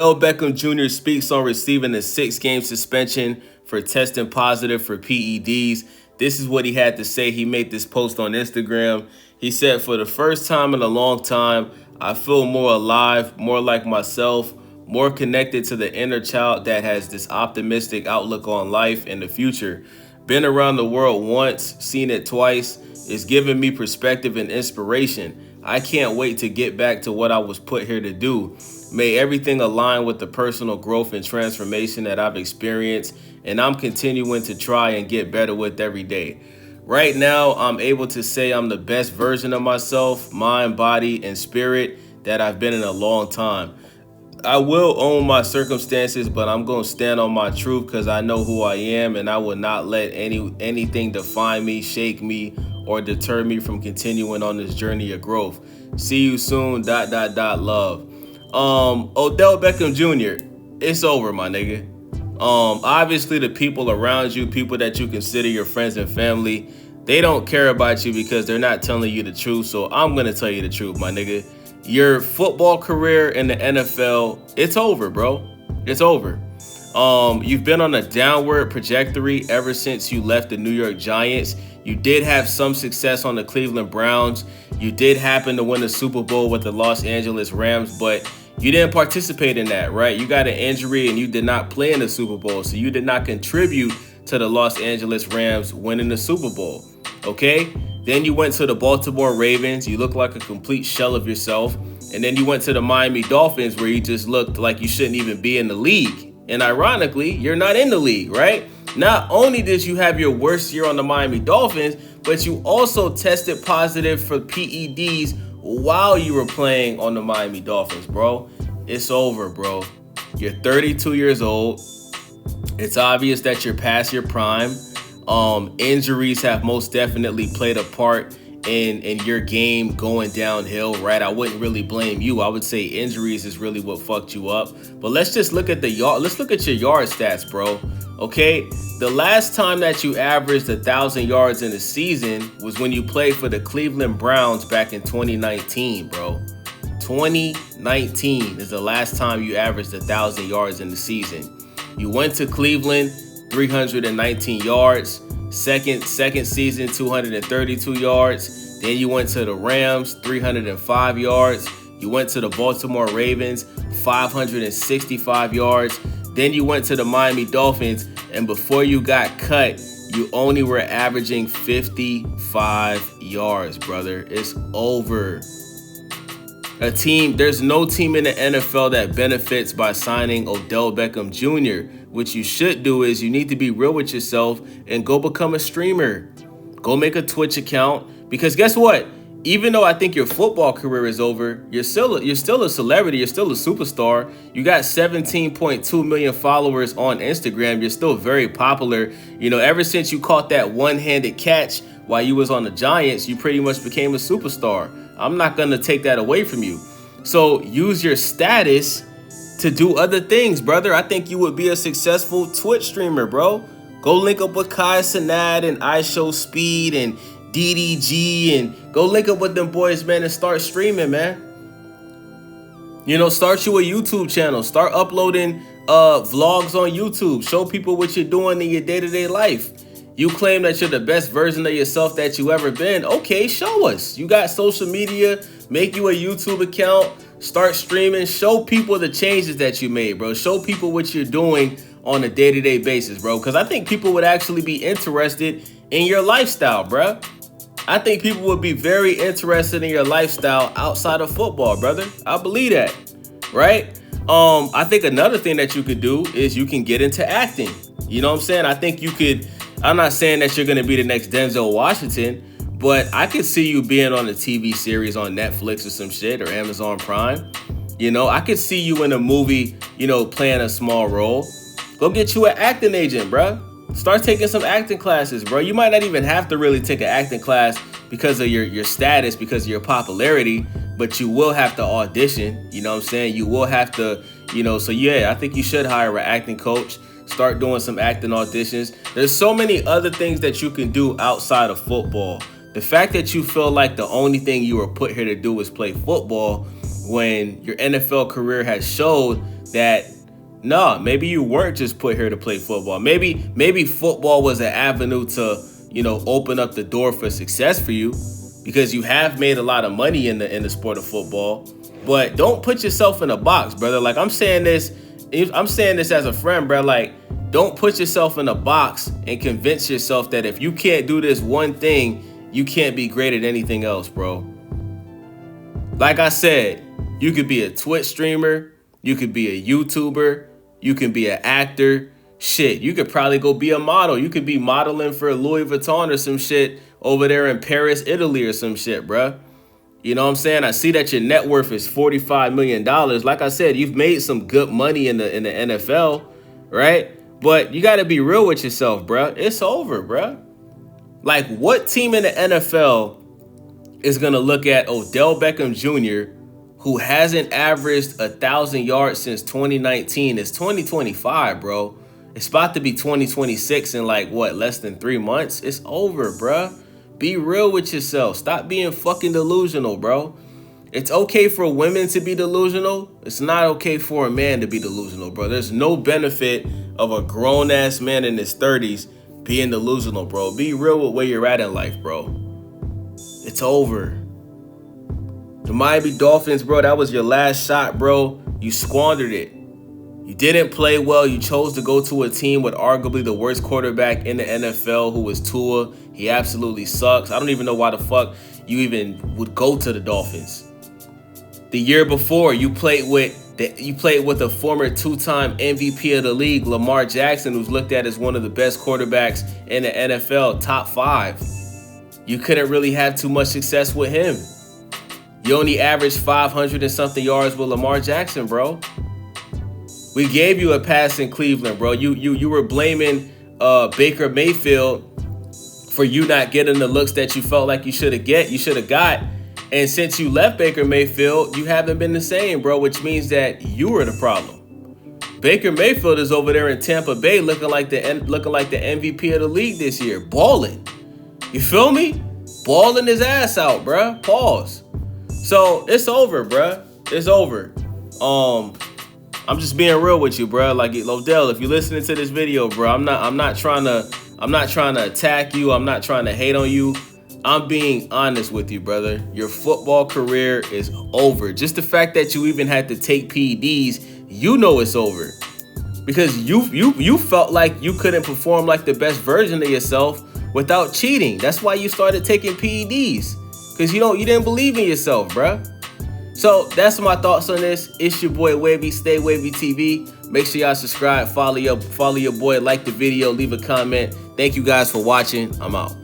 Odell Beckham Jr. speaks on receiving a 6-game suspension for testing positive for PEDs. This is what he had to say. He made this post on Instagram. He said, "For the first time in a long time, I feel more alive, more like myself, more connected to the inner child that has this optimistic outlook on life and the future. Been around the world once, seen it twice. It's given me perspective and inspiration. I can't wait to get back to what I was put here to do. May everything align with the personal growth and transformation that I've experienced, and I'm continuing to try and get better with every day. Right now, I'm able to say I'm the best version of myself, mind, body, and spirit that I've been in a long time. I will own my circumstances, but I'm going to stand on my truth because I know who I am, and I will not let anything define me, shake me, or deter me from continuing on this journey of growth. See you soon. ... Love." Odell Beckham Jr., it's over, my nigga. Obviously the people around you, people that you consider your friends and family, they don't care about you because they're not telling you the truth. So I'm gonna tell you the truth, my nigga. Your football career in the NFL, it's over, bro. It's over. You've been on a downward trajectory ever since you left the New York Giants. You did have some success on the Cleveland Browns. You did happen to win the Super Bowl with the Los Angeles Rams, but you didn't participate in that, right? You got an injury and you did not play in the Super Bowl, so you did not contribute to the Los Angeles Rams winning the Super Bowl, okay? Then you went to the Baltimore Ravens. You look like a complete shell of yourself. And then you went to the Miami Dolphins where you just looked like you shouldn't even be in the league. And ironically, you're not in the league, right? Not only did you have your worst year on the Miami Dolphins, but you also tested positive for PEDs while you were playing on the Miami Dolphins, bro. It's over, bro. You're 32 years old. It's obvious that you're past your prime. Injuries have most definitely played a part in your game going downhill, right? I wouldn't really blame you. I would say injuries is really what fucked you up. But let's just look at let's look at your yard stats, bro. Okay, the last time that you averaged 1,000 yards in a season was when you played for the Cleveland Browns back in 2019, bro. 2019 is the last time you averaged 1,000 yards in the season. You went to Cleveland, 319 yards. Second season, 232 yards. Then you went to the Rams, 305 yards. You went to the Baltimore Ravens, 565 yards. Then you went to the Miami Dolphins, and before you got cut, you only were averaging 55 yards, brother. It's over. There's no team in the NFL that benefits by signing Odell Beckham Jr. What you should do is you need to be real with yourself and go become a streamer. Go make a Twitch account, because guess what? Even though I think your football career is over, you're still a celebrity. You're still a superstar. You got 17.2 million followers on Instagram. You're still very popular. You know, ever since you caught that one-handed catch while you was on the Giants, you pretty much became a superstar. I'm not going to take that away from you. So use your status to do other things, brother. I think you would be a successful Twitch streamer, bro. Go link up with Kai Cenat and iShowSpeed and DDG and go link up with them boys, man, and start streaming, man. You know, start you a YouTube channel. Start uploading vlogs on YouTube. Show people what you're doing in your day-to-day life. You claim that you're the best version of yourself that you ever been. Okay, show us. You got social media. Make you a YouTube account. Start streaming. Show people the changes that you made, bro. Show people what you're doing on a day-to-day basis, bro. Because I think people would actually be interested in your lifestyle, bro. I think people would be very interested in your lifestyle outside of football, brother. I believe that, right? I think another thing that you could do is you can get into acting. You know what I'm saying? I think you could. I'm not saying that you're going to be the next Denzel Washington, but I could see you being on a TV series on Netflix or some shit, or Amazon Prime. You know, I could see you in a movie, you know, playing a small role. Go get you an acting agent, bro. Start taking some acting classes, bro. You might not even have to really take an acting class because of your status, because of your popularity, but you will have to audition. You know what I'm saying? You will have to, you know, so yeah, I think you should hire an acting coach. Start doing some acting auditions. There's so many other things that you can do outside of football. The fact that you feel like the only thing you were put here to do is play football when your NFL career has showed that no, maybe you weren't just put here to play football. Maybe football was an avenue to, open up the door for success for you, because you have made a lot of money in the sport of football. But don't put yourself in a box, brother. Like, I'm saying this as a friend, bro. Like, don't put yourself in a box and convince yourself that if you can't do this one thing, you can't be great at anything else, bro. Like I said, you could be a Twitch streamer, you could be a YouTuber, you can be an actor. Shit, you could probably go be a model. You could be modeling for Louis Vuitton or some shit over there in Paris, Italy or some shit, bruh. You know what I'm saying? I see that your net worth is $45 million. Like I said, you've made some good money in the NFL, right? But you got to be real with yourself, bruh. It's over, bruh. Like, what team in the NFL is going to look at Odell Beckham Jr., who hasn't averaged 1,000 yards since 2019? It's 2025, bro. It's about to be 2026 in less than 3 months? It's over, bruh. Be real with yourself. Stop being fucking delusional, bro. It's okay for women to be delusional. It's not okay for a man to be delusional, bro. There's no benefit of a grown-ass man in his 30s being delusional, bro. Be real with where you're at in life, bro. It's over. The Miami Dolphins, bro, that was your last shot, bro. You squandered it. You didn't play well. You chose to go to a team with arguably the worst quarterback in the NFL, who was Tua. He absolutely sucks. I don't even know why the fuck you even would go to the Dolphins. The year before, you played with a former two-time MVP of the league, Lamar Jackson, who's looked at as one of the best quarterbacks in the NFL, top 5. You couldn't really have too much success with him. You only averaged 500 and something yards with Lamar Jackson, bro. We gave you a pass in Cleveland, bro. You were blaming Baker Mayfield for you not getting the looks that you felt like you should have got. And since you left Baker Mayfield, you haven't been the same, bro, which means that you were the problem. Baker Mayfield is over there in Tampa Bay looking like the MVP of the league this year, balling. You feel me? Balling his ass out, bruh. Pause. So it's over, bruh. It's over. I'm just being real with you, bruh. Like, Odell, if you're listening to this video, bro, I'm not trying to attack you. I'm not trying to hate on you. I'm being honest with you, brother. Your football career is over. Just the fact that you even had to take PEDs, you know it's over. Because you felt like you couldn't perform like the best version of yourself without cheating. That's why you started taking PEDs. Because you didn't believe in yourself, bruh. So that's my thoughts on this. It's your boy Wavy, Stay Wavy TV. Make sure y'all subscribe, follow your boy, like the video, leave a comment. Thank you guys for watching. I'm out.